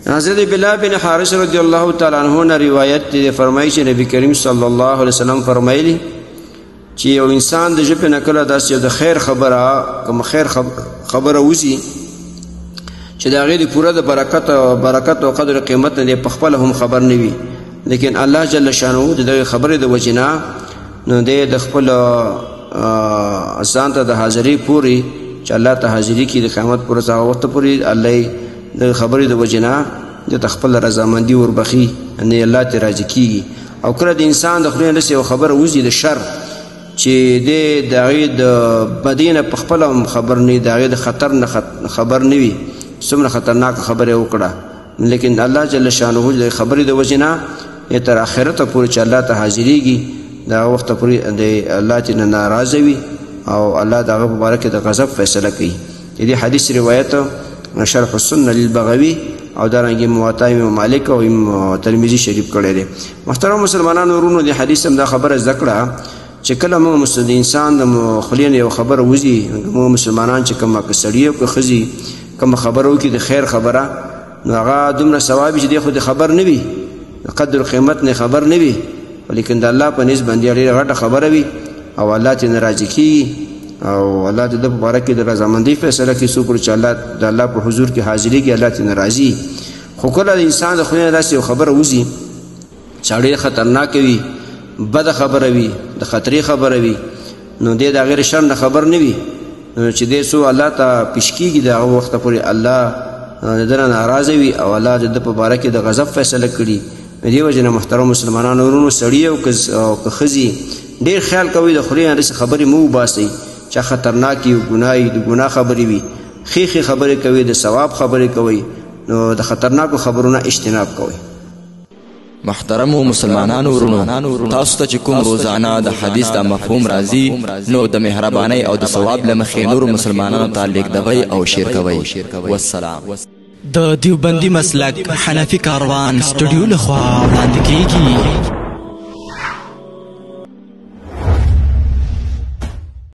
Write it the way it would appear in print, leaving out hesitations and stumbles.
حضرت بلال بن حارث رضی الله تعالی عنہ نے روایت دی فرمایي چې نبی کریم صلی الله علیه وسلم فرمایلی چې یو انسان د ژبې نه کله داسې د خیر خبره کوم خیر خبره وزي چې د هغې د پوره د برکت او قدر قیمت نه په خپله هم خبر نه وي، لیکن الله جل شانه د دغې خبرې د وجې نه نو دی د خپل ځان ته د حاضرۍ پورې چې الله ته حاضري کړي د قیامت پورې هغه وخته پورې الله د خبرې د وجې نه د خپل رضامندي وربخي نه الله ته راضي کېږي. او کله د انسان د خولې نه داسې یو خبره وځي د شر چې دی د هغې د بدۍ نه په خپله هم خبر نه وي، د هغې د خطر نه خبر نه وي، څومره خطرناکه خبره یې وکړه، لیکن الله جل شانه د خبرې د وجې نه تر آخرته پورې چې الله ته حاضرېږي د هغه وخته پورې د الله چې نه ناراضه وي او الله د هغه په باره کې د غضب فیصله کوي. د دې حدیث روایت شرح السنه للبغوي او دارنګه موطا امام مالک او ترمذی شریف کړی دی. محترم مسلمانانو ورونو، د حدیث هم دا خبره زده کړه چې کله موږ د انسان د خولې نه یو خبره وځي، موږ مسلمانان چې کومه که سړي او که ښځي کومه خبره وکړي د خیر خبره، نو هغه دومره ثواب چې دی خو د خبر نه وي، د قدر قیمت نه خبر نه وي، ولیکن د الله په نسبت باندې ډېره غټه خبره وي او الله ترې راضي کېږي او الله د ده په باره کې د رضامندۍ فیصله کوي. څوک چې الله د الله په حضور کې حاضرېږي الله ترې راضي. خو کله د انسان د خولې نه داسې یو خبره وځي چې ډېره خطرناکه وي، بده خبره وي، د خطرې خبره وي، نو دی د هغې د شر نه خبر نه وي، چې دی څو الله ته پیش کېږي د هغه وخته پورې الله د ده نه ناراضه وي او الله د ده په باره کې د غضب فیصله کړي. د دې وجې نه محترم مسلمانانو ورونو، سړي او که ښځې ډېر خیال کوئ د خولې نه داسې خبرې مه وباسئ چې خطرناکې او ګناه د ګناه خبرې وي. ښې خبرې کوئ، د ثواب خبرې کوئ، نو د خطرناکو خبرونه اجتناب کوئ. محترمو مسلمانانو ورونو، تاسو ته چې کوم روزانه د حدیث د مفهوم راځي نو د مهربانۍ او د ثواب له مخې نورو مسلمانانو ته لیږدوئ او شیر کوئ. والسلام. د دیوبندي مسلک حنفي کاروان سټوډیو لخوا وړاندې کیږي.